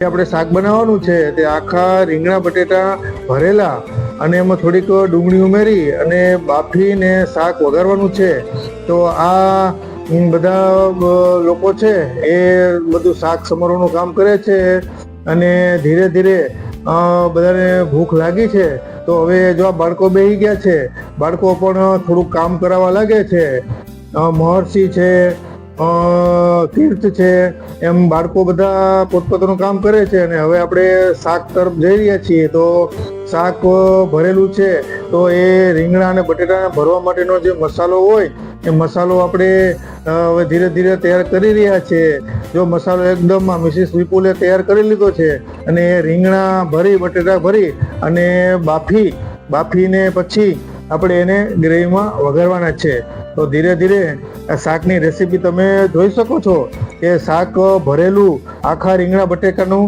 આપણે શાક બનાવવાનું છે તે આખા રીંગણા બટેટા ભરેલા અને એમાં થોડીક ડુંગળી ઉમેરી અને બાફીને શાક વઘારવાનું છે. તો આ બધા લોકો છે એ બધું શાક સમારવાનું કામ કરે છે અને ધીરે ધીરે બધાને ભૂખ લાગી છે. તો હવે જો આ બાળકો બેસી ગયા છે, બાળકો પણ થોડુંક કામ કરાવવા લાગે છે. મહર્ષિ છે, તીર્થ છે, એમ બાળકો બધા પોતપોતાનું કામ કરે છે. અને હવે આપણે શાક તરફ જઈ રહ્યા છીએ. તો શાક ભરેલું છે તો એ રીંગણા અને બટેટાને ભરવા માટેનો જે મસાલો હોય એ મસાલો આપણે હવે ધીરે ધીરે તૈયાર કરી રહ્યા છે. જો મસાલો એકદમ મિસિસ વિપુલે તૈયાર કરી લીધો છે અને રીંગણા ભરી બટેટા ભરી અને બાફીને પછી આપણે એને ગ્રેવીમાં વઘારવાના છે. તો ધીરે ધીરે આ શાકની રેસીપી તમે જોઈ શકો છો કે શાક ભરેલું આખા રીંગણા બટેકાનું